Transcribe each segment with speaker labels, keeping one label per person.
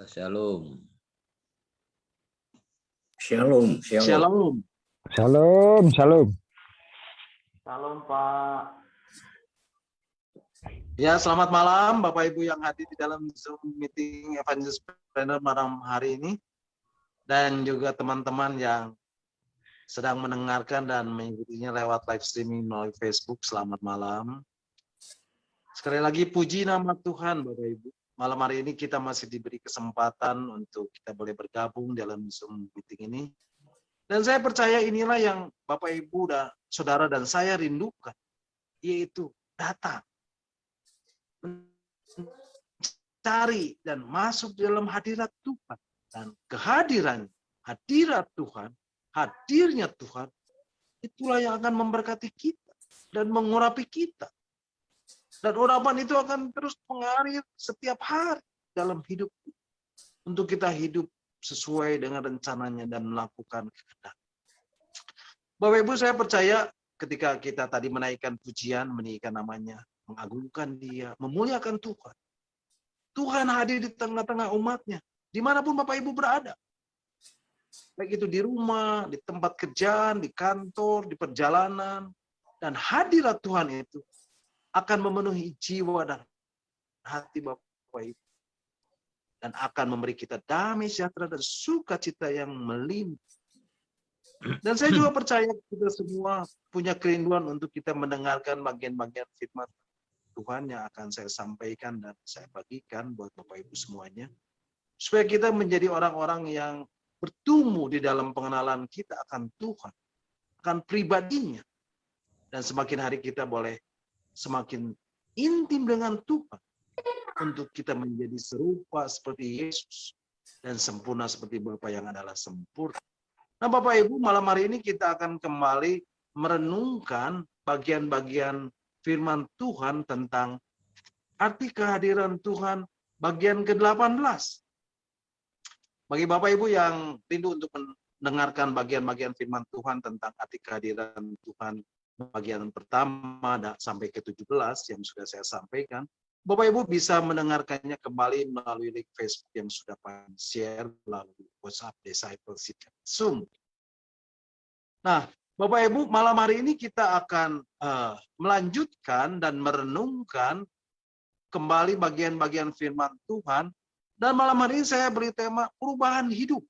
Speaker 1: Shalom.
Speaker 2: Shalom, shalom.
Speaker 3: Shalom.
Speaker 4: Shalom, shalom.
Speaker 3: Shalom, Pak. Ya, selamat malam Bapak Ibu yang hadir di dalam Zoom meeting Evangelist Planner malam hari ini. Dan juga teman-teman yang sedang mendengarkan dan mengikutinya lewat live streaming melalui Facebook. Selamat malam. Sekali lagi puji nama Tuhan Bapak Ibu. Malam hari ini kita masih diberi kesempatan untuk kita boleh bergabung dalam Zoom meeting ini. Dan saya percaya inilah yang Bapak Ibu dan Saudara dan saya rindukan, yaitu datang, mencari dan masuk dalam hadirat Tuhan. Dan kehadiran, hadirat Tuhan, hadirnya Tuhan, itulah yang akan memberkati kita dan mengurapi kita. Dan urapan itu akan terus mengalir setiap hari dalam hidup kita. Untuk kita hidup sesuai dengan rencananya dan melakukan kehendak. Bapak Ibu, saya percaya ketika kita tadi menaikkan pujian, meninggikan namanya, mengagungkan Dia, memuliakan Tuhan. Tuhan hadir di tengah-tengah umatnya, dimanapun Bapak Ibu berada. Baik itu di rumah, di tempat kerjaan, di kantor, di perjalanan. Dan hadirat Tuhan itu akan memenuhi jiwa dan hati Bapak Ibu. Dan akan memberi kita damai sejahtera dan sukacita yang melimpah. Dan saya juga percaya kita semua punya kerinduan untuk kita mendengarkan bagian-bagian firman Tuhan yang akan saya sampaikan dan saya bagikan buat Bapak Ibu semuanya. Supaya kita menjadi orang-orang yang bertumbuh di dalam pengenalan kita akan Tuhan, akan pribadinya. Dan semakin hari kita boleh semakin intim dengan Tuhan untuk kita menjadi serupa seperti Yesus dan sempurna seperti Bapa yang adalah sempurna. Nah, Bapak Ibu, malam hari ini kita akan kembali merenungkan bagian-bagian firman Tuhan tentang arti kehadiran Tuhan bagian ke-18. Bagi Bapak Ibu yang rindu untuk mendengarkan bagian-bagian firman Tuhan tentang arti kehadiran Tuhan bagian pertama sampai ke-17 yang sudah saya sampaikan, Bapak Ibu bisa mendengarkannya kembali melalui link Facebook yang sudah share melalui WhatsApp Discipleship Zoom. Nah, Bapak Ibu, malam hari ini kita akan melanjutkan dan merenungkan kembali bagian-bagian firman Tuhan. Dan malam hari ini saya beri tema perubahan hidup.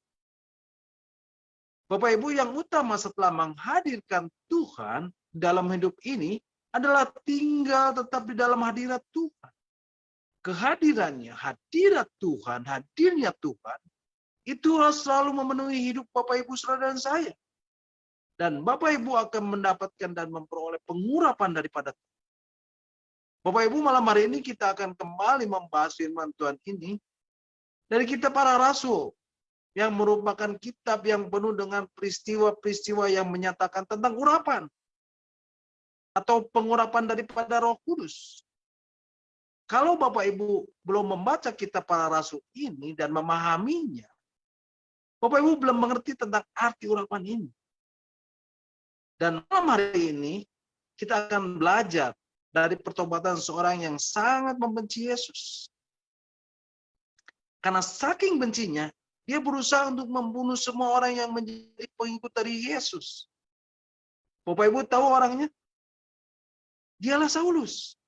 Speaker 3: Bapak Ibu, yang utama setelah menghadirkan Tuhan dalam hidup ini adalah tinggal tetap di dalam hadirat Tuhan. Kehadirannya, hadirat Tuhan, hadirnya Tuhan, itu harus selalu memenuhi hidup Bapak Ibu Saudara dan saya. Dan Bapak Ibu akan mendapatkan dan memperoleh pengurapan daripada Tuhan. Bapak Ibu, malam hari ini kita akan kembali membahas firman Tuhan ini dari kitab para rasul, yang merupakan kitab yang penuh dengan peristiwa-peristiwa yang menyatakan tentang urapan atau pengurapan daripada Roh Kudus. Kalau Bapak Ibu belum membaca kitab para rasul ini dan memahaminya, Bapak Ibu belum mengerti tentang arti urapan ini. Dan malam hari ini kita akan belajar dari pertobatan seorang yang sangat membenci Yesus. Karena saking bencinya, dia berusaha untuk membunuh semua orang yang menjadi pengikut dari Yesus. Bapak Ibu tahu orangnya? Dialah Saulus.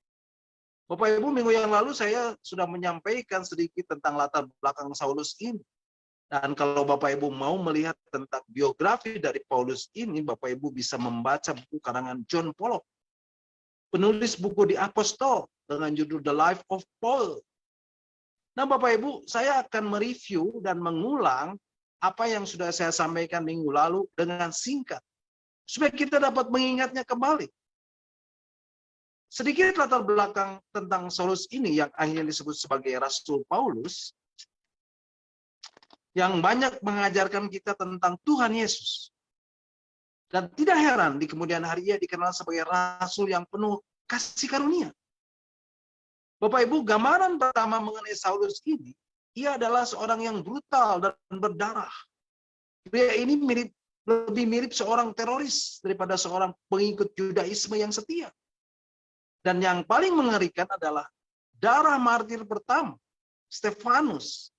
Speaker 3: Bapak Ibu, minggu yang lalu saya sudah menyampaikan sedikit tentang latar belakang Saulus ini. Dan kalau Bapak Ibu mau melihat tentang biografi dari Paulus ini, Bapak Ibu bisa membaca buku karangan John Pollock, penulis buku The Apostle dengan judul The Life of Paul. Nah, Bapak Ibu, saya akan mereview dan mengulang apa yang sudah saya sampaikan minggu lalu dengan singkat, supaya kita dapat mengingatnya kembali. Sedikit latar belakang tentang Saulus ini yang akhirnya disebut sebagai Rasul Paulus, yang banyak mengajarkan kita tentang Tuhan Yesus. Dan tidak heran di kemudian hari ia dikenal sebagai Rasul yang penuh kasih karunia. Bapak Ibu, gambaran pertama mengenai Saulus ini, ia adalah seorang yang brutal dan berdarah. Pria ini lebih mirip seorang teroris daripada seorang pengikut Yudaisme yang setia. Dan yang paling mengerikan adalah darah martir pertama, Stefanus,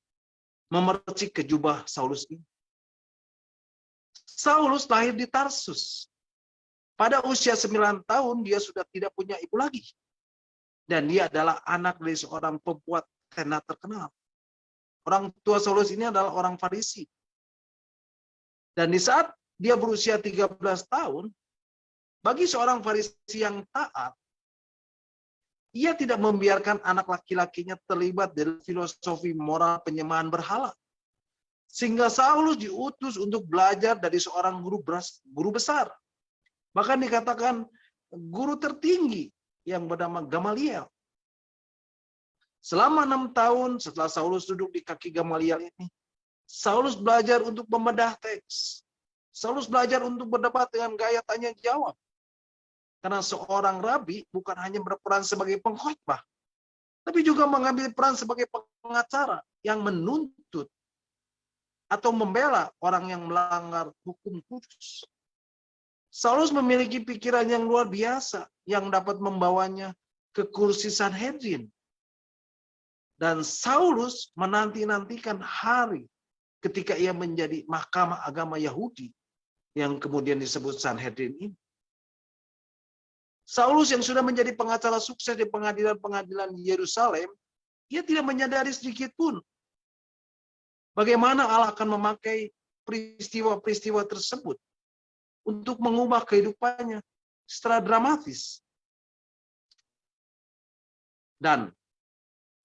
Speaker 3: memercik ke jubah Saulus ini. Saulus lahir di Tarsus. Pada usia 9 tahun dia sudah tidak punya ibu lagi. Dan dia adalah anak dari seorang pembuat tenda terkenal. Orang tua Saulus ini adalah orang Farisi. Dan di saat dia berusia 13 tahun, bagi seorang Farisi yang taat, ia tidak membiarkan anak laki-lakinya terlibat dalam filosofi moral penyembahan berhala. Sehingga Saulus diutus untuk belajar dari seorang guru besar. Bahkan dikatakan guru tertinggi yang bernama Gamaliel. Selama 6 tahun setelah Saulus duduk di kaki Gamaliel ini, Saulus belajar untuk membedah teks. Saulus belajar untuk berdebat dengan gaya tanya jawab. Karena seorang rabi bukan hanya berperan sebagai pengkhotbah, tapi juga mengambil peran sebagai pengacara yang menuntut atau membela orang yang melanggar hukum kudus. Saulus memiliki pikiran yang luar biasa yang dapat membawanya ke kursi Sanhedrin. Dan Saulus menanti-nantikan hari ketika ia menjadi mahkamah agama Yahudi yang kemudian disebut Sanhedrin ini. Saulus yang sudah menjadi pengacara sukses di pengadilan-pengadilan Yerusalem, ia tidak menyadari sedikit pun bagaimana Allah akan memakai peristiwa-peristiwa tersebut untuk mengubah kehidupannya secara dramatis dan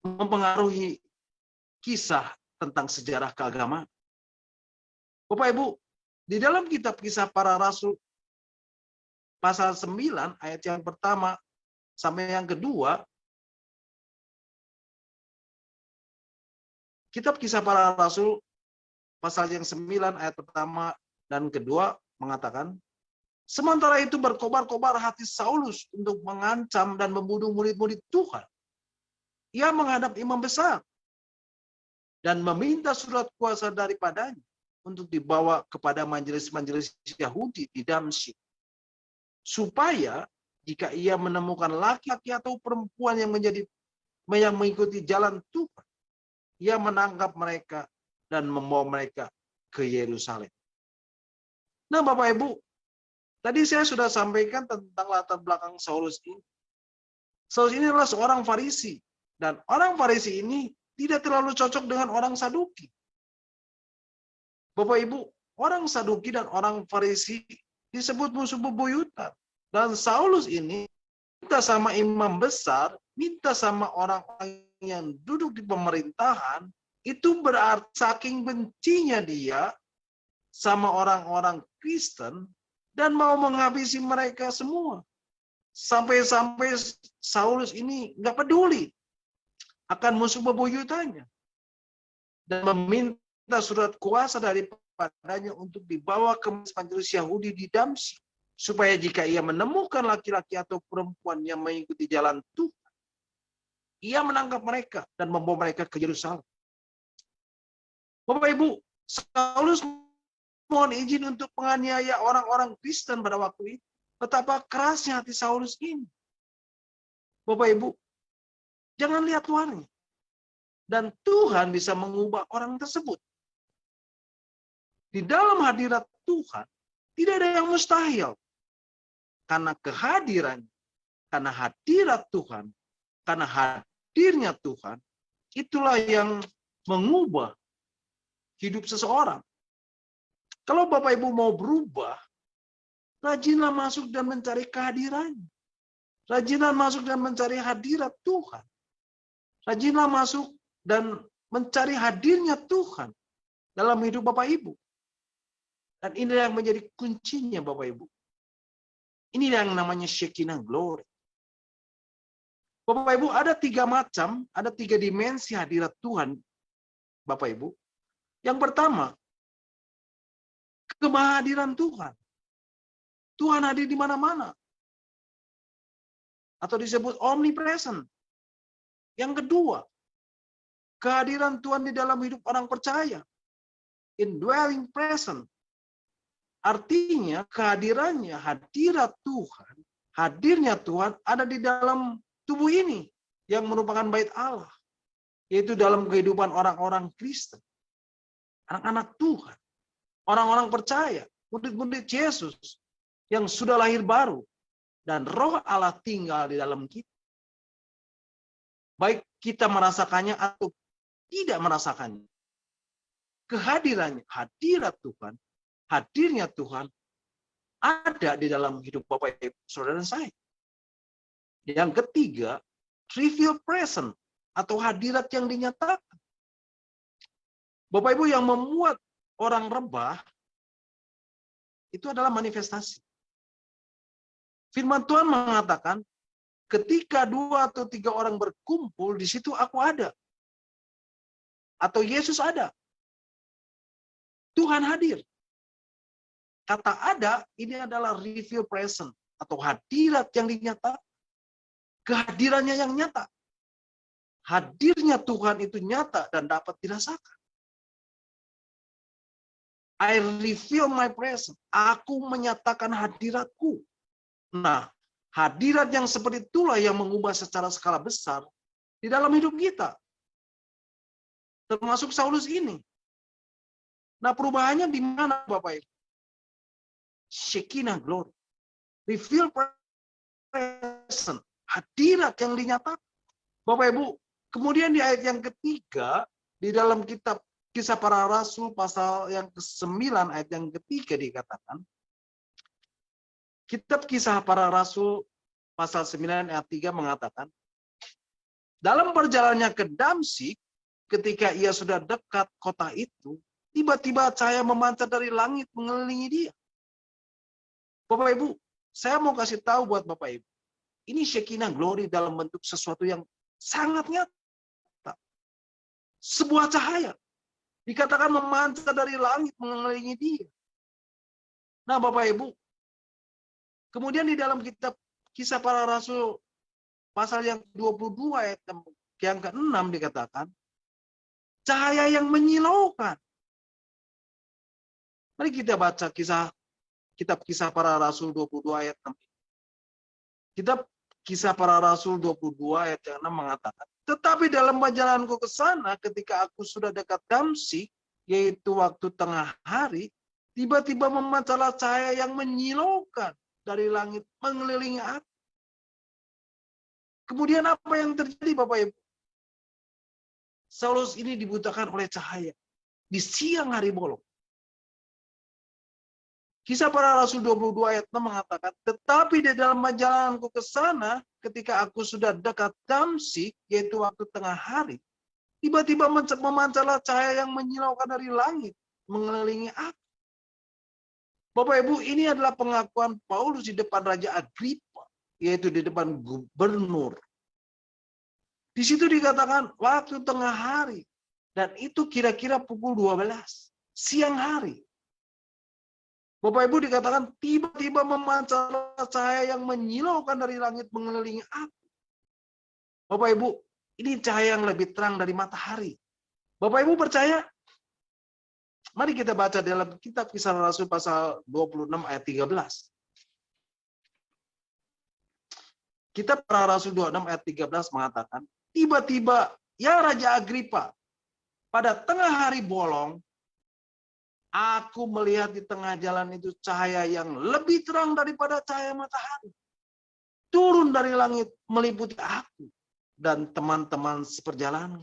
Speaker 3: mempengaruhi kisah tentang sejarah keagamaan. Bapak Ibu, di dalam kitab Kisah Para Rasul pasal 9 ayat yang pertama sampai yang kedua, kitab Kisah Para Rasul pasal yang 9 ayat pertama dan kedua mengatakan, sementara itu berkobar-kobar hati Saulus untuk mengancam dan membunuh murid-murid Tuhan. Ia menghadap imam besar dan meminta surat kuasa daripadanya untuk dibawa kepada majelis-majelis Yahudi di Damsyik, supaya jika ia menemukan laki-laki atau perempuan yang mengikuti jalan Tuhan, ia menangkap mereka dan membawa mereka ke Yerusalem. Nah, Bapak Ibu, tadi saya sudah sampaikan tentang latar belakang Saulus ini. Saulus ini adalah seorang Farisi, dan orang Farisi ini tidak terlalu cocok dengan orang Saduki. Bapak Ibu, orang Saduki dan orang Farisi disebut musuh bebuyutan. Dan Saulus ini minta sama imam besar, minta sama orang-orang yang duduk di pemerintahan, itu berarti saking bencinya dia sama orang-orang Kristen dan mau menghabisi mereka semua. Sampai-sampai Saulus ini nggak peduli akan musuh bebuyutannya dan meminta surat kuasa daripadanya untuk dibawa ke majelis Yahudi di Damsyik, supaya jika ia menemukan laki-laki atau perempuan yang mengikuti jalan Tuhan, ia menangkap mereka dan membawa mereka ke Yerusalem. Bapak Ibu, Saulus mohon izin untuk menganiaya orang-orang Kristen pada waktu itu. Betapa kerasnya hati Saulus ini. Bapak Ibu, jangan lihat luarnya. Dan Tuhan bisa mengubah orang tersebut. Di dalam hadirat Tuhan, tidak ada yang mustahil. Karena kehadiran, karena hadirat Tuhan, karena hadirnya Tuhan, itulah yang mengubah hidup seseorang. Kalau Bapak Ibu mau berubah, rajinlah masuk dan mencari kehadirannya. Rajinlah masuk dan mencari hadirat Tuhan. Rajinlah masuk dan mencari hadirnya Tuhan dalam hidup Bapak Ibu. Dan ini yang menjadi kuncinya Bapak Ibu. Ini yang namanya Shekinah Glory. Bapak Ibu, ada 3 macam, ada 3 dimensi hadirat Tuhan, Bapak Ibu. Yang pertama, kehadiran Tuhan. Tuhan hadir di mana-mana. Atau disebut omnipresent. Yang kedua, kehadiran Tuhan di dalam hidup orang percaya. Indwelling present. Artinya kehadirannya, hadirat Tuhan, hadirnya Tuhan ada di dalam tubuh ini yang merupakan bait Allah, yaitu dalam kehidupan orang-orang Kristen. anak-anak Tuhan, orang-orang percaya, murid-murid Yesus yang sudah lahir baru, dan Roh Allah tinggal di dalam kita. Baik kita merasakannya atau tidak merasakannya. Kehadirannya, hadirat Tuhan, hadirnya Tuhan ada di dalam hidup Bapak Ibu Saudara dan saya. Yang ketiga, trivial present atau hadirat yang dinyatakan. Bapak Ibu, yang memuat orang rebah itu adalah manifestasi. Firman Tuhan mengatakan, ketika 2 atau 3 orang berkumpul, di situ aku ada. Atau Yesus ada. Tuhan hadir. Kata ada, ini adalah reveal present. Atau hadirat yang dinyatakan. Kehadirannya yang nyata. Hadirnya Tuhan itu nyata dan dapat dirasakan. I reveal my presence. Aku menyatakan hadiratku. Nah, hadirat yang seperti itulah yang mengubah secara skala besar di dalam hidup kita. Termasuk Saulus ini. Nah, perubahannya di mana, Bapak Ibu? Shekinah glory. Reveal present. Hadirat yang dinyatakan. Bapak Ibu, kemudian di ayat yang ketiga, di dalam kitab Kisah Para Rasul pasal yang ke-9 ayat yang ketiga dikatakan, kitab Kisah Para Rasul pasal 9 ayat 3 mengatakan, dalam perjalanannya ke Damsyik, ketika ia sudah dekat kota itu, tiba-tiba cahaya memancar dari langit mengelilingi dia. Bapak Ibu, saya mau kasih tahu buat Bapak Ibu, ini Shekinah glory dalam bentuk sesuatu yang sangat nyata. Sebuah cahaya. Dikatakan memancar dari langit mengelilingi dia. Nah, Bapak Ibu, kemudian di dalam kitab Kisah Para Rasul pasal yang 22 ayat yang ke-6 dikatakan, cahaya yang menyilaukan. Mari kita baca kitab Kisah Para Rasul 22 ayat 6. Kitab Kisah Para Rasul 22 ayat yang 6 mengatakan, tetapi dalam perjalananku ke sana, ketika aku sudah dekat Damsyik, yaitu waktu tengah hari, tiba-tiba memancarlah cahaya yang menyilaukan dari langit mengelilingi aku. Kemudian apa yang terjadi, Bapak Ibu? Saulus ini dibutakan oleh cahaya di siang hari bolong. Kisah Para Rasul 22 ayat 6 mengatakan, tetapi di dalam perjalananku ke sana, ketika aku sudah dekat Damsyik, yaitu waktu tengah hari, tiba-tiba memancarlah cahaya yang menyilaukan dari langit, mengelilingi aku. Bapak Ibu, ini adalah pengakuan Paulus di depan Raja Agripa, yaitu di depan gubernur. Di situ dikatakan waktu tengah hari, dan itu kira-kira pukul 12, siang hari. Bapak Ibu dikatakan tiba-tiba memancarlah cahaya yang menyilaukan dari langit mengelilingi aku. Bapak Ibu, ini cahaya yang lebih terang dari matahari. Bapak Ibu percaya? Mari kita baca dalam kitab Kisah Rasul pasal 26 ayat 13. Kitab Para Rasul 26 ayat 13 mengatakan, tiba-tiba, ya Raja Agripa, pada tengah hari bolong, aku melihat di tengah jalan itu cahaya yang lebih terang daripada cahaya matahari. Turun dari langit meliputi aku dan teman-teman seperjalanan.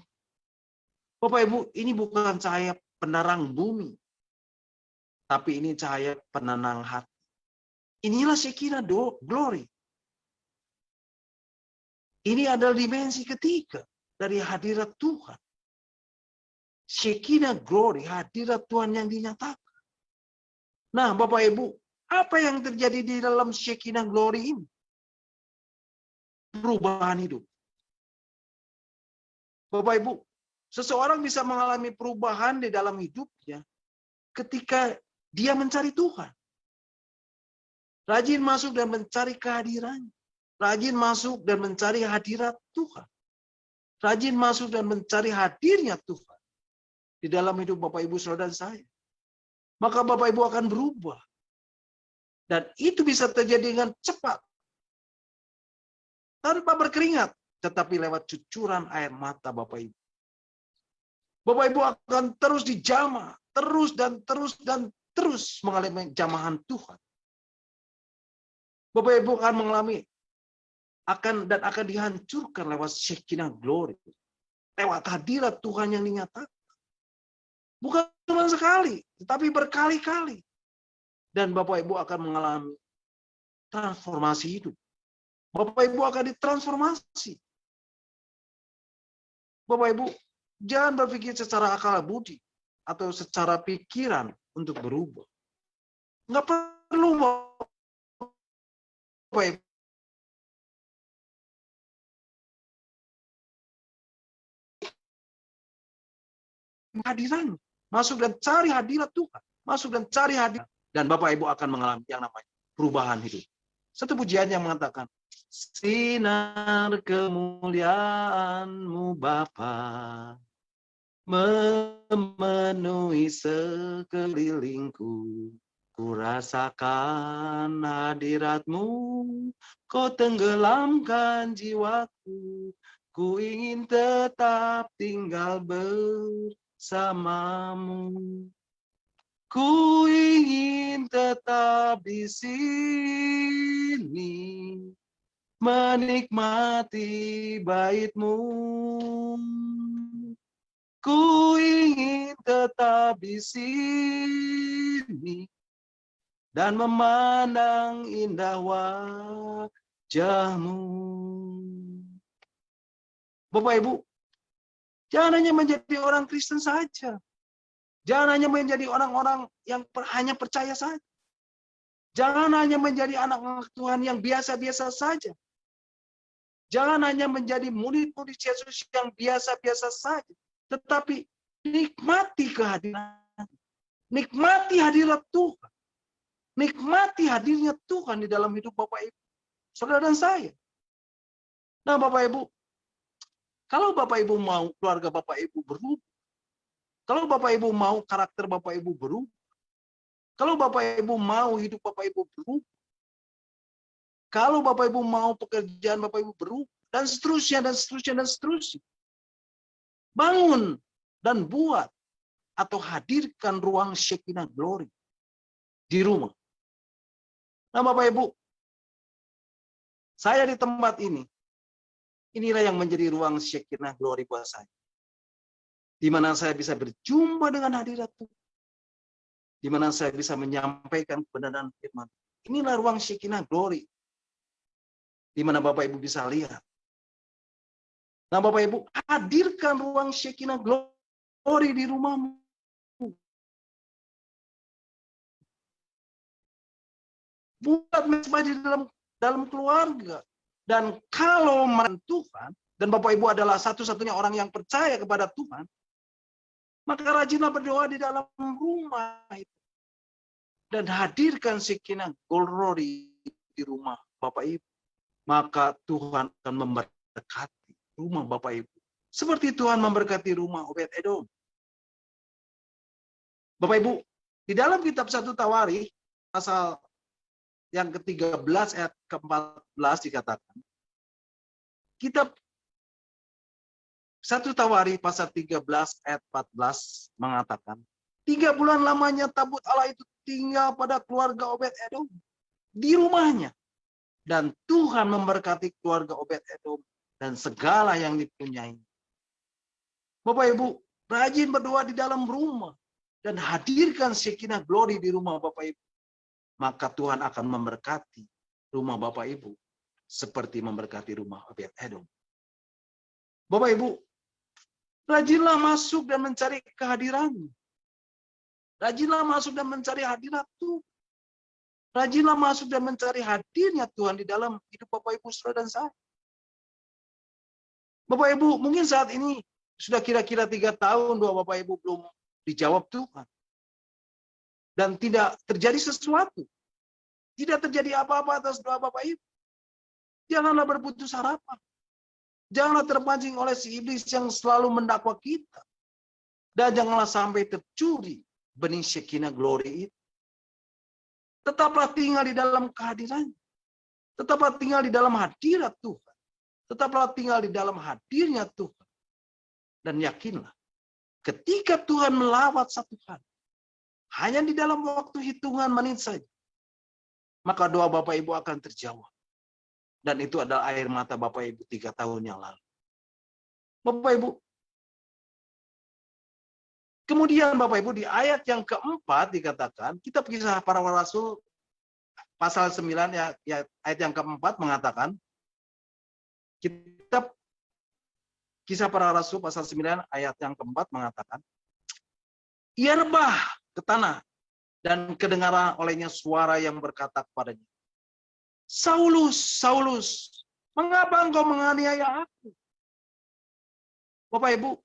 Speaker 3: Bapak Ibu, ini bukan cahaya penerang bumi, tapi ini cahaya penenang hati. Inilah Shekinah glory. Ini adalah dimensi ketiga dari hadirat Tuhan. Shekinah glory, hadirat Tuhan yang dinyatakan. Nah, Bapak Ibu, apa yang terjadi di dalam Shekinah glory ini? Perubahan hidup. Bapak Ibu, seseorang bisa mengalami perubahan di dalam hidupnya ketika dia mencari Tuhan. Rajin masuk dan mencari kehadirannya. Rajin masuk dan mencari hadirat Tuhan. Rajin masuk dan mencari hadirnya Tuhan di dalam hidup Bapak Ibu Saudara dan saya. Maka Bapak Ibu akan berubah. Dan itu bisa terjadi dengan cepat. Tanpa berkeringat, tetapi lewat cucuran air mata Bapak Ibu. Bapak Ibu akan terus dijamah terus dan terus dan terus mengalami jamahan Tuhan. Bapak Ibu akan mengalami akan dihancurkan lewat Shekinah glory. Lewat hadirat Tuhan yang dinyatakan. Bukan cuma sekali, tetapi berkali-kali. Dan Bapak Ibu akan mengalami transformasi hidup. Bapak Ibu akan ditransformasi. Bapak Ibu, jangan berpikir secara akal budi atau secara pikiran untuk berubah. Nggak perlu Bapak Ibu. Hadiran. Masuk dan cari hadirat Tuhan. Masuk dan cari hadirat. Dan Bapak Ibu akan mengalami yang namanya perubahan hidup. Satu pujian yang mengatakan, sinar kemuliaan-Mu Bapa memenuhi sekelilingku. Ku rasakan hadirat-Mu, Kau tenggelamkan jiwaku. Ku ingin tetap tinggal bersama-Mu. Ku ingin tetap di sini, menikmati bait-Mu. Ku ingin tetap di sini dan memandang indah wajah-Mu. Bapak Ibu, jangan hanya menjadi orang Kristen saja. Jangan hanya menjadi orang-orang yang hanya percaya saja. Jangan hanya menjadi anak-anak Tuhan yang biasa-biasa saja. Jangan hanya menjadi murid-murid Yesus yang biasa-biasa saja. Tetapi nikmati kehadiran. Nikmati hadirat Tuhan. Nikmati hadirnya Tuhan di dalam hidup Bapak Ibu, saudara dan saya. Nah Bapak Ibu, kalau Bapak Ibu mau keluarga Bapak Ibu berubah, kalau Bapak Ibu mau karakter Bapak Ibu berubah, kalau Bapak Ibu mau hidup Bapak Ibu berubah, kalau Bapak Ibu mau pekerjaan Bapak Ibu berubah, dan seterusnya, dan seterusnya, dan seterusnya. Bangun dan buat atau hadirkan ruang Shekinah glory di rumah. Nah Bapak Ibu, saya di tempat ini, inilah yang menjadi ruang Shekinah glory buat saya. Di mana saya bisa berjumpa dengan hadirat Tuhan. Di mana saya bisa menyampaikan kebenaran firman. Inilah ruang Shekinah glory. Di mana Bapak Ibu bisa lihat. Nah Bapak Ibu, hadirkan ruang Shekinah glory di rumahmu. Buat mesbah di dalam keluarga. Dan kalau Tuhan, dan Bapak Ibu adalah satu-satunya orang yang percaya kepada Tuhan, maka rajinlah berdoa di dalam rumah itu. Dan hadirkan Shekinah glory di rumah Bapak Ibu. Maka Tuhan akan memberkati rumah Bapak Ibu. Seperti Tuhan memberkati rumah Obed-Edom. Bapak Ibu, di dalam kitab 1 Tawarikh, pasal yang ke-13 ayat ke-14 dikatakan, kitab 1 Tawarikh pasal 13 ayat 14 mengatakan, 3 bulan lamanya tabut Allah itu tinggal pada keluarga Obed-Edom di rumahnya. Dan Tuhan memberkati keluarga Obed-Edom dan segala yang dipunyai. Bapak Ibu, rajin berdoa di dalam rumah dan hadirkan Shekinah glory di rumah Bapak Ibu. Maka Tuhan akan memberkati rumah Bapak Ibu seperti memberkati rumah Obed-Edom. Bapak Ibu, rajinlah masuk dan mencari kehadiran. Rajinlah masuk dan mencari hadirat Tuhan. Rajinlah masuk dan mencari hadirnya Tuhan di dalam hidup Bapak Ibu, saudara dan saya. Bapak Ibu, mungkin saat ini sudah kira-kira 3 tahun doa Bapak Ibu belum dijawab Tuhan. Dan tidak terjadi sesuatu. Tidak terjadi apa-apa atas doa Bapak Ibu. Janganlah berputus harapan. Janganlah terpancing oleh si iblis yang selalu mendakwa kita. Dan janganlah sampai tercuri benih Shekinah glory itu. Tetaplah tinggal di dalam kehadiran. Tetaplah tinggal di dalam hadirat Tuhan. Tetaplah tinggal di dalam hadirnya Tuhan. Dan yakinlah, ketika Tuhan melawat satu hari, hanya di dalam waktu hitungan menit saja, maka doa Bapak Ibu akan terjawab. Dan itu adalah air mata Bapak Ibu 3 tahun yang lalu. Bapak Ibu, kemudian Bapak Ibu di ayat yang keempat dikatakan, kitab Kisah Para Rasul pasal 9 ya ayat yang keempat mengatakan, kitab Kisah Para Rasul pasal 9 ayat yang keempat mengatakan, ia rebah ke tanah dan kedengaran olehnya suara yang berkata kepadanya, Saulus, Saulus, mengapa engkau menganiaya aku? Bapak Ibu,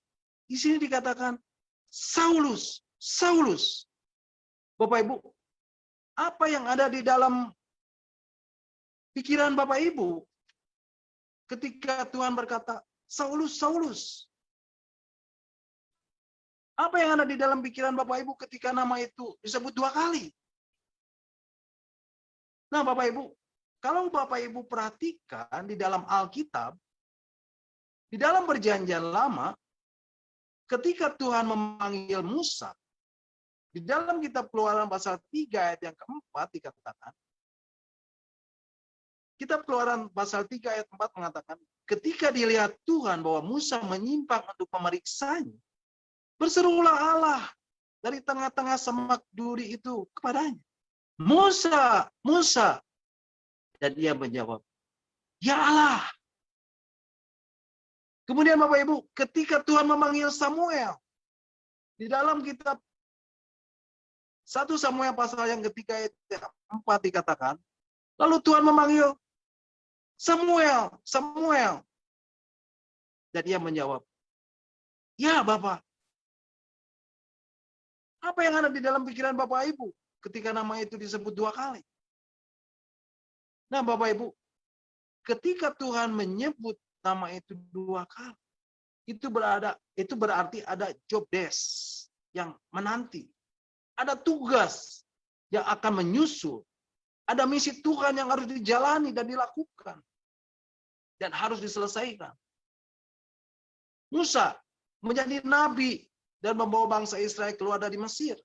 Speaker 3: di sini dikatakan, Saulus, Saulus. Bapak Ibu, apa yang ada di dalam pikiran Bapak Ibu ketika Tuhan berkata, Saulus, Saulus? Apa yang ada di dalam pikiran Bapak Ibu ketika nama itu disebut 2 kali? Nah, Bapak Ibu, kalau Bapak Ibu perhatikan di dalam Alkitab, di dalam Perjanjian Lama, ketika Tuhan memanggil Musa, di dalam kitab Keluaran pasal 3 ayat yang keempat dikatakan, kitab Keluaran pasal 3 ayat 4 mengatakan, ketika dilihat Tuhan bahwa Musa menyimpang untuk memeriksanya, berserulah Allah dari tengah-tengah semak duri itu kepadanya. Musa, Musa. Dan ia menjawab, ya Allah. Kemudian Bapak Ibu, ketika Tuhan memanggil Samuel, di dalam kitab 1 Samuel pasal yang ketiga ayat 4 dikatakan, lalu Tuhan memanggil Samuel, Samuel. Dan ia menjawab, ya Bapak. Apa yang ada di dalam pikiran Bapak Ibu ketika nama itu disebut 2 kali? Nah Bapak Ibu, ketika Tuhan menyebut nama itu 2 kali, itu berarti ada job desk yang menanti. Ada tugas yang akan menyusul. Ada misi Tuhan yang harus dijalani dan dilakukan. Dan harus diselesaikan. Musa menjadi nabi dan membawa bangsa Israel keluar dari Mesir.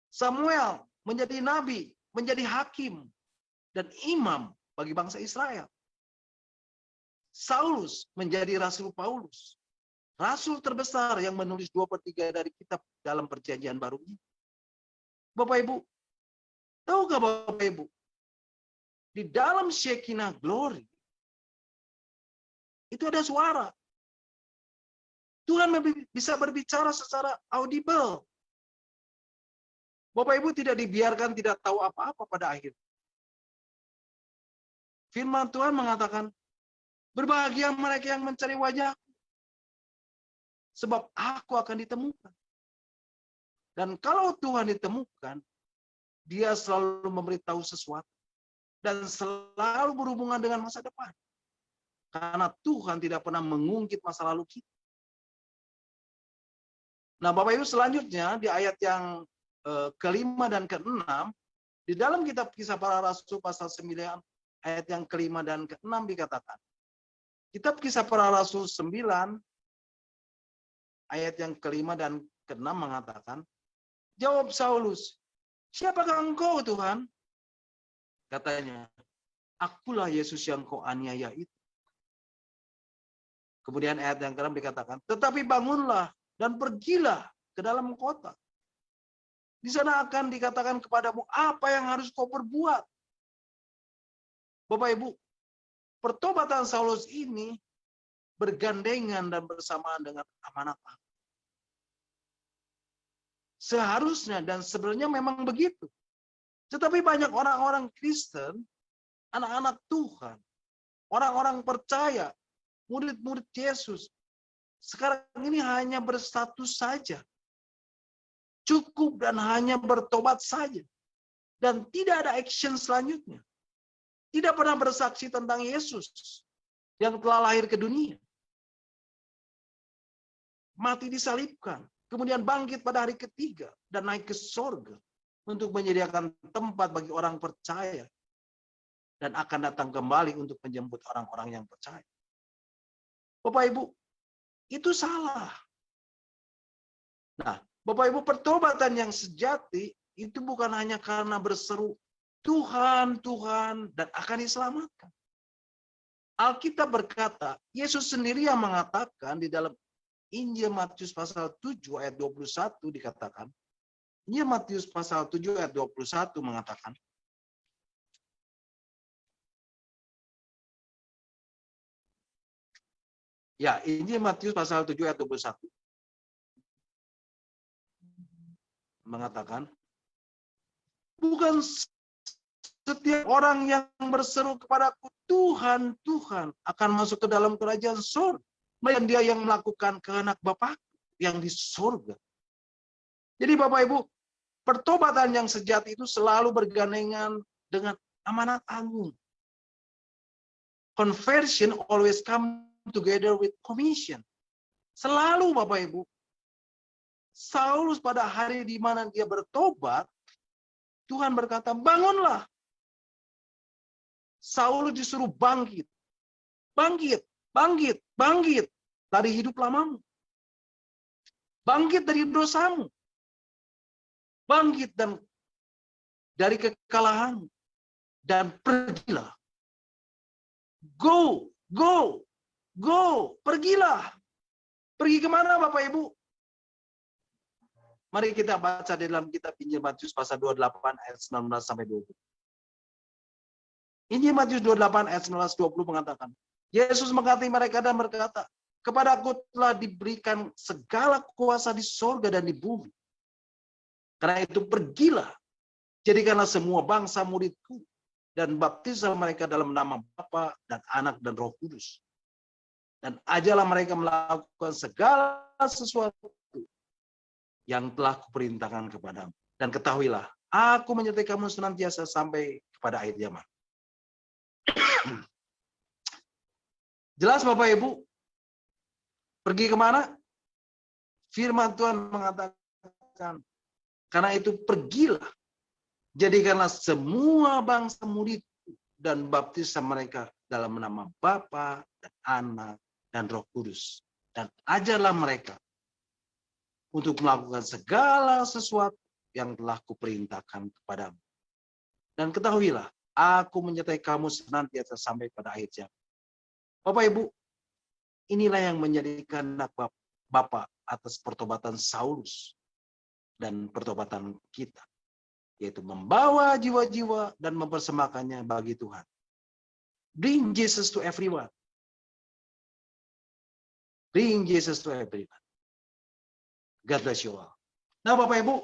Speaker 3: Samuel menjadi nabi, menjadi hakim, dan imam bagi bangsa Israel. Saulus menjadi Rasul Paulus. Rasul terbesar yang menulis 2/3 dari kitab dalam Perjanjian Baru ini. Bapak Ibu, tahukah Bapak Ibu, di dalam Shekinah Glory, itu ada suara. Tuhan bisa berbicara secara audible. Bapak Ibu tidak dibiarkan tidak tahu apa-apa pada akhir. Firman Tuhan mengatakan, berbahagia mereka yang mencari wajah-Ku, sebab Aku akan ditemukan. Dan kalau Tuhan ditemukan, Dia selalu memberitahu sesuatu. Dan selalu berhubungan dengan masa depan. Karena Tuhan tidak pernah mengungkit masa lalu kita. Nah, Bapak Ibu, selanjutnya di ayat yang kelima dan keenam, di dalam kitab Kisah Para Rasul pasal 9, ayat yang kelima dan keenam dikatakan, kitab Kisah Para Rasul 9, ayat yang kelima dan keenam mengatakan, jawab Saulus, siapakah engkau Tuhan? Katanya, akulah Yesus yang kau aniaya itu. Kemudian ayat yang ke-6 dikatakan, tetapi bangunlah dan pergilah ke dalam kota. Di sana akan dikatakan kepadamu apa yang harus kau perbuat. Bapak Ibu, pertobatan Saulus ini bergandengan dan bersamaan dengan amanat Allah. Seharusnya dan sebenarnya memang begitu. Tetapi banyak orang-orang Kristen, anak-anak Tuhan, orang-orang percaya, murid-murid Yesus, sekarang ini hanya berstatus saja. Cukup dan hanya bertobat saja. Dan tidak ada action selanjutnya. Tidak pernah bersaksi tentang Yesus yang telah lahir ke dunia. Mati disalibkan. Kemudian bangkit pada hari ketiga dan naik ke sorga untuk menyediakan tempat bagi orang percaya. Dan akan datang kembali untuk menjemput orang-orang yang percaya. Bapak Ibu, itu salah. Nah, Bapak Ibu, pertobatan yang sejati itu bukan hanya karena berseru Tuhan, Tuhan, dan akan diselamatkan. Alkitab berkata, Yesus sendiri yang mengatakan di dalam Injil Matius pasal 7 ayat 21 dikatakan, Injil Matius pasal 7 ayat 21 mengatakan, ya, Injil Matius pasal 7 ayat 21 mengatakan, bukan setiap orang yang berseru kepadaku, Tuhan, Tuhan, akan masuk ke dalam kerajaan surga. Melainkan dia yang melakukan kehendak Bapa yang di surga. Jadi Bapak Ibu, pertobatan yang sejati itu selalu bergandengan dengan amanat agung. Conversion always come together with commission. Selalu Bapak Ibu, Saulus pada hari di mana dia bertobat, Tuhan berkata, bangunlah. Saulus disuruh bangkit. Bangkit, bangkit, bangkit dari hidup lamamu. Bangkit dari dosamu. Bangkit dan dari kekalahanmu. Dan pergilah. Go, go, go, pergilah. Pergi kemana Bapak Ibu? Mari kita baca di dalam kitab Injil Matius pasal 28 ayat 19 sampai 20. Injil Matius 28 ayat 19-20 mengatakan, Yesus mengasihi mereka dan berkata, kepadaku telah diberikan segala kuasa di sorga dan di bumi. Karena itu pergilah, jadikanlah semua bangsa muridku, dan baptislah mereka dalam nama Bapa dan Anak dan Roh Kudus. Dan ajarlah mereka melakukan segala sesuatu yang telah kuperintahkan kepadamu. Dan ketahuilah, aku menyertai kamu senantiasa sampai kepada akhir zaman. Jelas Bapak Ibu, pergi kemana? Firman Tuhan mengatakan, karena itu pergilah, jadikanlah semua bangsa muridku dan baptislah mereka dalam nama Bapa dan Anak dan Roh Kudus. Dan ajarlah mereka untuk melakukan segala sesuatu yang telah kuperintahkan kepadamu. Dan ketahuilah, aku menyertai kamu senantiasa sampai pada akhir zaman. Bapak Ibu, inilah yang menjadi kehendak Bapa atas pertobatan Saulus dan pertobatan kita, yaitu membawa jiwa-jiwa dan mempersembahkannya bagi Tuhan. Bring Jesus to everyone. Bring Jesus to everyone. God bless you all. Nah, Bapak Ibu,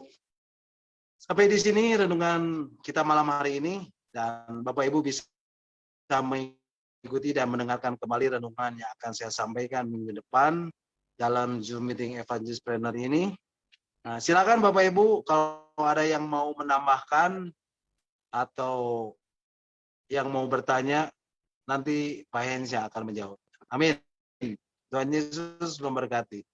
Speaker 3: sampai di sini renungan kita malam hari ini, dan Bapak Ibu bisa mengikuti dan mendengarkan kembali renungan yang akan saya sampaikan minggu depan dalam Zoom meeting Evangelist Planner ini. Nah, silakan Bapak Ibu kalau ada yang mau menambahkan atau yang mau bertanya, nanti Pak Hens yang akan menjawab. Amin. Tuhan Yesus memberkati.